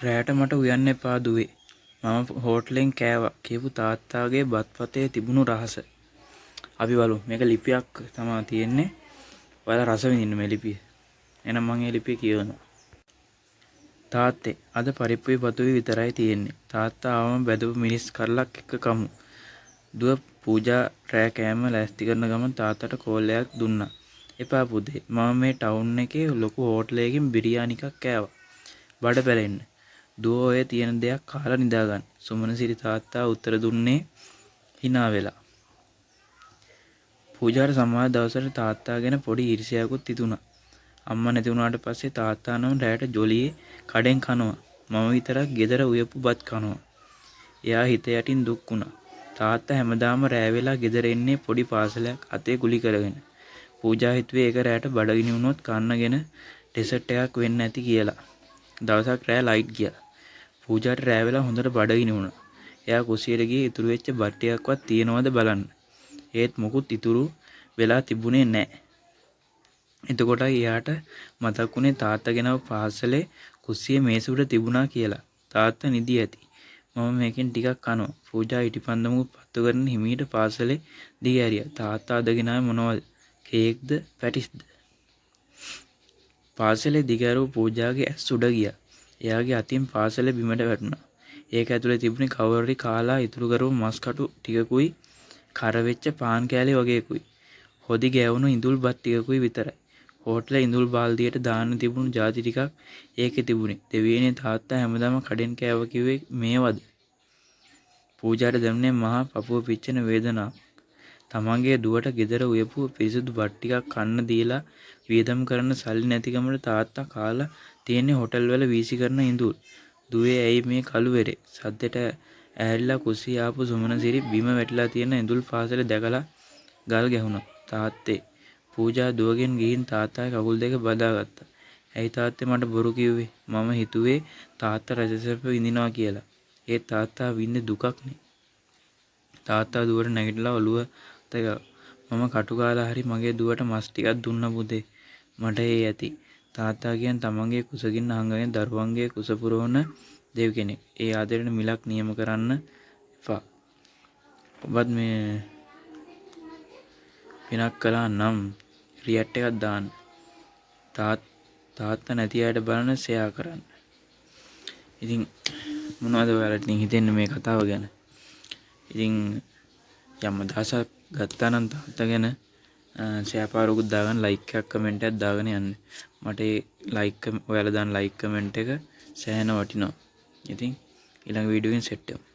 රෑට මට උයන්න එපා දුවේ. මම හෝටලෙන් කෑවා කියපු තාත්තාගේ බත්පතේ තිබුණු රහස. අපි බලමු. මේක ලිපියක් තමයි තියෙන්නේ. ඔයාලා රස විඳින්න මේ ලිපිය. එහෙනම් මම මේ ලිපිය කියවනවා. තාත්තේ අද පරිප්පුයි පතුයි විතරයි තියෙන්නේ. තාත්තා ආවම බැදපු මිනිස් කරලක් එක්ක කමු. දුව පූජා රෑ කෑම ලෑස්ති කරන ගමන් තාත්තට කෝල් එකක් දුන්නා. එපා පුතේ. මම මේ ටවුන් එකේ ලොකු හෝටලයකින් බිරියානි එකක් කෑවා. බඩ පැලෙන්න. දුව ඔය තියෙන දෙයක් කාලා නිදාගන්න. සුමනසිරි තාත්තා උත්තර දුන්නේ hina වෙලා. පූජාට සමහර දවසට තාත්තා ගැන පොඩි ඊර්ෂ්‍යාවකුත් තිතුණා. අම්මා නැති වුණාට පස්සේ තාත්තා නම් රැයට ජොලියේ කඩෙන් කනවා. මම විතරක් ගෙදර උයපු බත් කනවා. එයා හිත යටින් දුක් වුණා. තාත්තා හැමදාම රෑ වෙලා ගෙදර එන්නේ පොඩි පාසලයක් අතේ කුලි කරගෙන. පූජා හිතුවේ ඒක රැයට බඩගිනි වුණොත් කන්නගෙන ඩෙසර්ට් එකක් වෙන්න ඇති කියලා. දවසක් රෑ ලයිට් ගියා. පූජාට රෑ වෙලා හොඳට බඩගිනි වුණා. එයා කුස්සියට ගියේ ඉතුරු වෙච්ච බත් ටිකක්වත් තියෙනවද බලන්න. ඒත් මොකුත් ඉතුරු වෙලා තිබුණේ නැහැ. එතකොටයි එයාට මතක් වුණේ තාත්තා ගෙනව පාසලේ කුස්සියේ මේස උඩ තිබුණා කියලා. තාත්තා නිදි ඇති. මම මේකෙන් ටිකක් කනවා. පූජා ඉටිපන්දමුත් පත්තු කරගෙන හිමීට පාසලේ දිග ඇරියා. තාත්තා අද ගෙනාවේ මොනවද? කේක්ද පැටිස්ද? පාසලේ දිග ඇරූ පූජාගේ ඇස් උඩ ගියා. එයාගේ අතින් පාසලේ බිමට වැටුණා. ඒක ඇතුලේ තිබුණේ කවුරුරි කාලා ඉතුරු කරපු මස් කටු ටිකකුයි කර වෙච්ච පාන් කෑලි වගේකුයි. හොදි ගෑවුණු ඉඳුල් බත් ටිකකුයි විතරයි. හෝටලේ ඉඳුල් බාල්දියට දාන්න තිබුණු ಜಾති ටිකක් ඒකේ තිබුණේ. දෙවියනේ තාත්තා හැමදාම කඩෙන් කෑව කිව්වේ මේවද? පූජාට දැනුනේ මහා පපුව පිච්චෙන වේදනාවක්. තමන්ගේ දුවට ගෙදර උයපු පිරිසිදු බත් ටිකක් කන්න දීලා වියදම් කරන්න සල්ලි නැති ගමන තාත්තා කාලා තියෙන්නේ හෝටල් වල වීසි කරන ඉඳුල්. දුවේ ඇයි මේ කළු වෙරේ? සද්දෙට ඇහැරිලා කුස්සිය ආපු සුමනසිරි බිම වැටිලා තියෙන ඉඳුල් පාසලේ දැකලා ගල් ගැහුණා. තාත්තේ පූජා දුවගෙන ගිහින් තාත්තාගේ කකුල් දෙක බදාගත්තා. ඇයි තාත්තේ මට බොරු කිව්වේ? මම හිතුවේ තාත්තා රජසැප විඳිනවා කියලා. ඒ තාත්තා විඳින්නේ දුකක්නේ. තාත්තා දුවට නැගිටලා ඔළුවට මම කටු කාලා හරි මගේ දුවට මස් ටිකක් දුන්න පුතේ. මට ඒ ඇති. තාත්තා කියන්නේ තමන්ගේ කුසගින්න හංගගෙන දරුවන්ගේ කුස පුරවන දෙව් කෙනෙක්. ඒ ආදරෙට මිලක් නියම කරන්න එපා. ඔබත් මේ පිනක් කළා නම් රියැක්ට් එකක් දාන්න. තාත්තා නැති අයට බලන ෂෙයා කරන්න. ඉතින් මොනවද ඔයාලට ඉතින් හිතෙන්නේ මේ කතාව ගැන? ඉතින් යම් අදහසක් ගත්තා නම් තාත්තා ගැන ෂෙයා පාරකුත් දාගන්න, ලයික් එකක් කමෙන්ට් එකක් දාගෙන යන්න. මට ඒ ලයික් ඔයාලා දාන ලයික් කමෙන්ට් එක සෑහෙන වටිනවා. ඉතින් ඊළඟ වීඩියෝ එකෙන් සෙට් වෙමු.